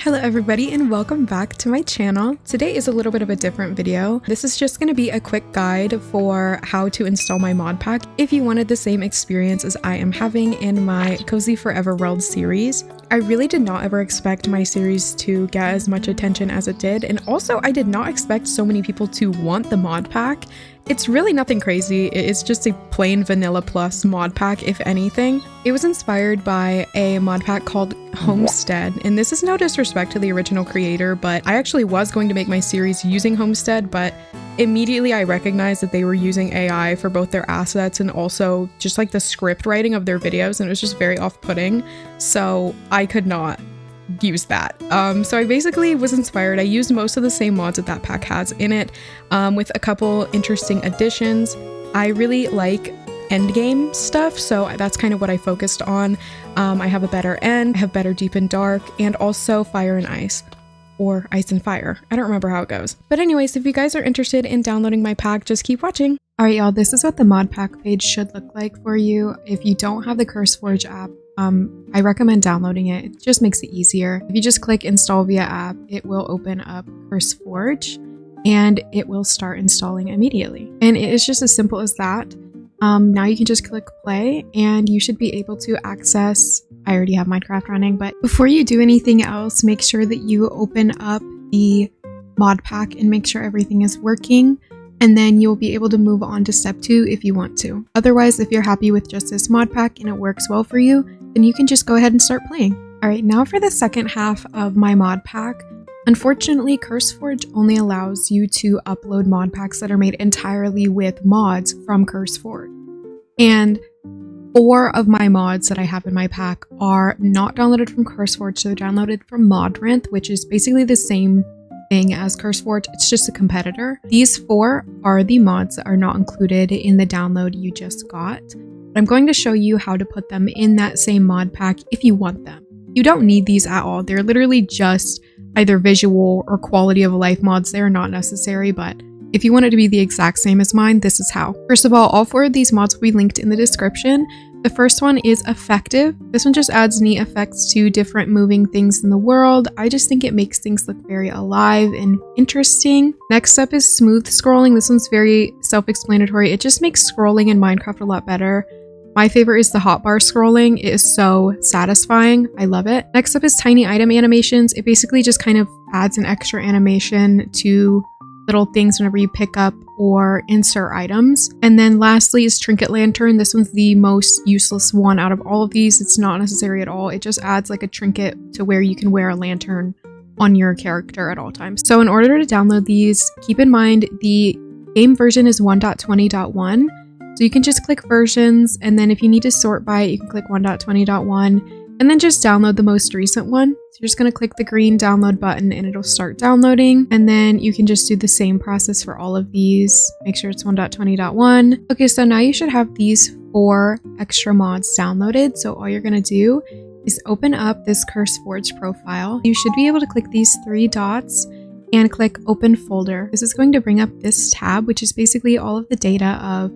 Hello everybody and welcome back to my channel. Today is a little bit of a different video. This is just going to be a quick guide for how to install my mod pack if you wanted the same experience as I am having in my Cozy Forever World series. I really did not ever expect my series to get as much attention as it did, and also I did not expect so many people to want the mod pack. It's really nothing crazy, it's just a plain vanilla plus mod pack if anything. It was inspired by a mod pack called Homestead, and this is no disrespect to the original creator, but I actually was going to make my series using Homestead, but immediately I recognized that they were using AI for both their assets and also just like the script writing of their videos, and it was just very off-putting, so I could not use that. So I basically was inspired. I used most of the same mods that pack has in it, with a couple interesting additions. I really like endgame stuff, so that's kind of what I focused on. I have a better end, I have better deep and dark, and also fire and ice. Or ice and fire. I don't remember how it goes. But anyways, if you guys are interested in downloading my pack, just keep watching. Alright y'all, this is what the mod pack page should look like for you. If you don't have the CurseForge app, I recommend downloading it. It just makes it easier. If you just click install via app, it will open up CurseForge and it will start installing immediately. And it is just as simple as that. Now you can just click play and you should be able to access, I already have Minecraft running, but before you do anything else, make sure that you open up the mod pack and make sure everything is working. And then you'll be able to move on to step 2 if you want to. Otherwise, if you're happy with just this mod pack and it works well for you, then you can just go ahead and start playing. Alright, now for the second half of my mod pack. Unfortunately, CurseForge only allows you to upload mod packs that are made entirely with mods from CurseForge. And 4 of my mods that I have in my pack are not downloaded from CurseForge, so they're downloaded from Modpack, which is basically the same thing as CurseForge, it's just a competitor. These 4 are the mods that are not included in the download you just got. But I'm going to show you how to put them in that same mod pack if you want them. You don't need these at all. They're literally just either visual or quality of life mods. They are not necessary, but if you want it to be the exact same as mine, this is how. First of all 4 of these mods will be linked in the description. The first one is Effective. This one just adds neat effects to different moving things in the world. I just think it makes things look very alive and interesting. Next up is Smooth Scrolling. This one's very self-explanatory. It just makes scrolling in Minecraft a lot better. My favorite is the hotbar scrolling. It is so satisfying. I love it. Next up is Tiny Item Animations. It basically just kind of adds an extra animation to little things whenever you pick up or insert items. And then lastly is Trinket Lantern. This one's the most useless one out of all of these. It's not necessary at all. It just adds like a trinket to where you can wear a lantern on your character at all times. So in order to download these, keep in mind the game version is 1.20.1. So you can just click versions, and then if you need to sort by it, you can click 1.20.1 and then just download the most recent one. So you're just going to click the green download button and it'll start downloading. And then you can just do the same process for all of these. Make sure it's 1.20.1. Okay, so now you should have these 4 extra mods downloaded. So all you're going to do is open up this CurseForge profile. You should be able to click these 3 dots and click open folder. This is going to bring up this tab, which is basically all of the data of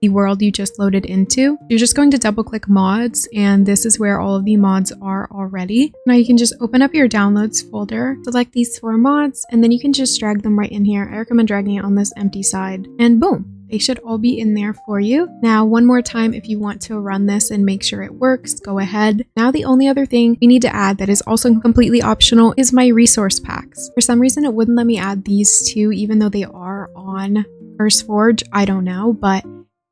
the world you just loaded into. You're just going to double click mods, and this is where all of the mods are already. Now you can just open up your downloads folder, select these 4 mods, and then you can just drag them right in here. I recommend dragging it on this empty side, and boom, they should all be in there for you. Now, one more time, if you want to run this and make sure it works, go ahead. Now, the only other thing we need to add that is also completely optional is my resource packs. For some reason, it wouldn't let me add these 2, even though they are on CurseForge. I don't know, but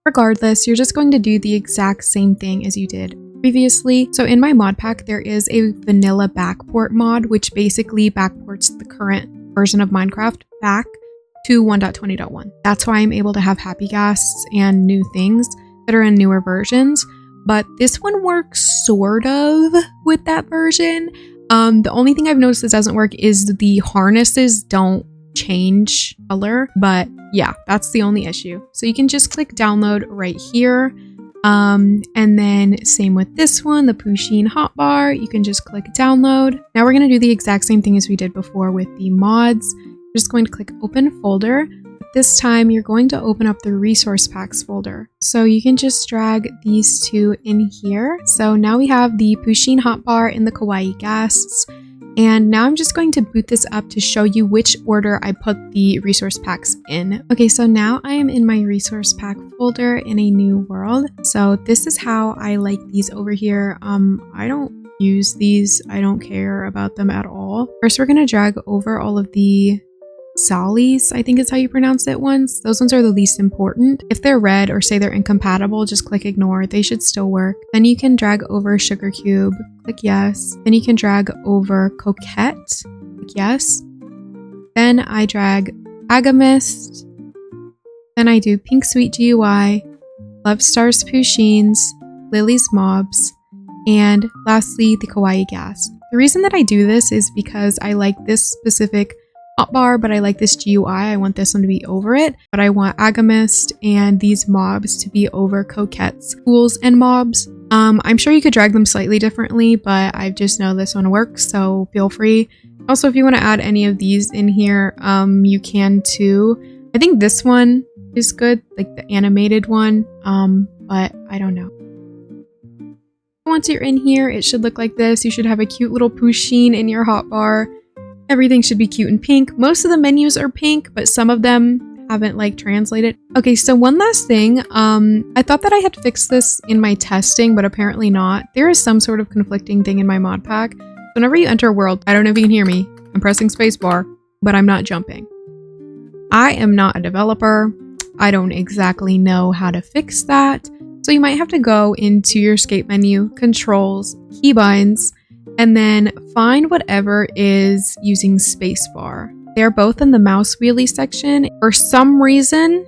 regardless, you're just going to do the exact same thing as you did previously. So in my mod pack, there is a vanilla backport mod, which basically backports the current version of Minecraft back to 1.20.1. That's why I'm able to have happy ghasts and new things that are in newer versions. But this one works sort of with that version. The only thing I've noticed that doesn't work is the harnesses don't change color, but yeah, that's the only issue. So you can just click download right here, and then same with this one, the Pusheen hotbar. You can just click download. Now we're going to do the exact same thing as we did before with the mods. You're just going to click open folder. This time you're going to open up the resource packs folder. So you can just drag these 2 in here. So now we have the Pusheen hotbar and the kawaii ghasts. And now I'm just going to boot this up to show you which order I put the resource packs in. Okay, so now I am in my resource pack folder in a new world. So this is how I like these over here. I don't use these. I don't care about them at all. First, we're going to drag over all of the Sollies, I think is how you pronounce it ones. Those ones are the least important. If they're red or say they're incompatible, just click ignore. They should still work. Then you can drag over Sugar Cube, click yes. Then you can drag over Coquette, click yes. Then I drag Agamist. Then I do Pink Sweet GUI, Love Stars Pushines, Lily's Mobs, and lastly the Kawaii Gas. The reason that I do this is because I like this specific hotbar, but I like this GUI. I want this one to be over it, but I want Agamist and these mobs to be over Coquette's Pools and Mobs. I'm sure you could drag them slightly differently, but I just know this one works, so feel free. Also, if you want to add any of these in here, you can too. I think this one is good, like the animated one, but I don't know. Once you're in here, it should look like this. You should have a cute little Pusheen in your hotbar. Everything should be cute and pink. Most of the menus are pink, but some of them haven't like translated. Okay, so one last thing. I thought that I had fixed this in my testing, but apparently not. There is some sort of conflicting thing in my mod pack. Whenever you enter a world, I don't know if you can hear me. I'm pressing spacebar, but I'm not jumping. I am not a developer. I don't exactly know how to fix that. So you might have to go into your escape menu, controls, keybinds, and then find whatever is using spacebar. They're both in the mouse wheelie section. For some reason,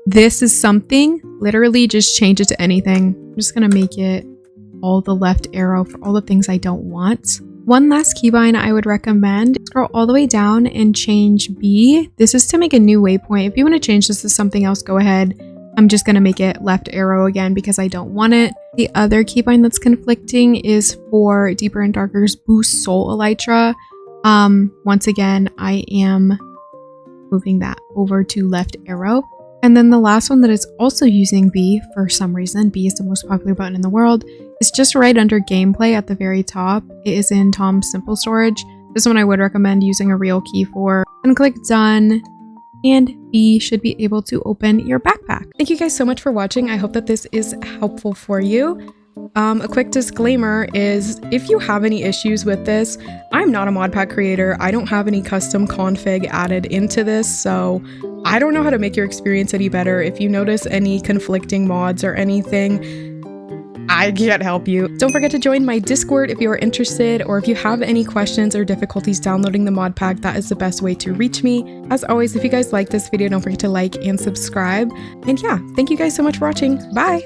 this is something. Literally just change it to anything. I'm just gonna make it all the left arrow for all the things I don't want. One last keybind I would recommend, scroll all the way down and change B. This is to make a new waypoint. If you want to change this to something else, go ahead. I'm just going to make it left arrow again because I don't want it. The other keybind that's conflicting is for Deeper and Darker's Boost Soul Elytra. Once again, I am moving that over to left arrow. And then the last one that is also using B for some reason, B is the most popular button in the world, is just right under gameplay at the very top. It is in Tom's Simple Storage. This one I would recommend using a real key for. And click done. And B should be able to open your backpack. Thank you guys so much for watching. I hope that this is helpful for you. A quick disclaimer is if you have any issues with this, I'm not a Modpack creator. I don't have any custom config added into this, so I don't know how to make your experience any better. If you notice any conflicting mods or anything, I can't help you. Don't forget to join my Discord if you are interested, or if you have any questions or difficulties downloading the mod pack, that is the best way to reach me. As always, if you guys like this video, don't forget to like and subscribe. And yeah, thank you guys so much for watching. Bye!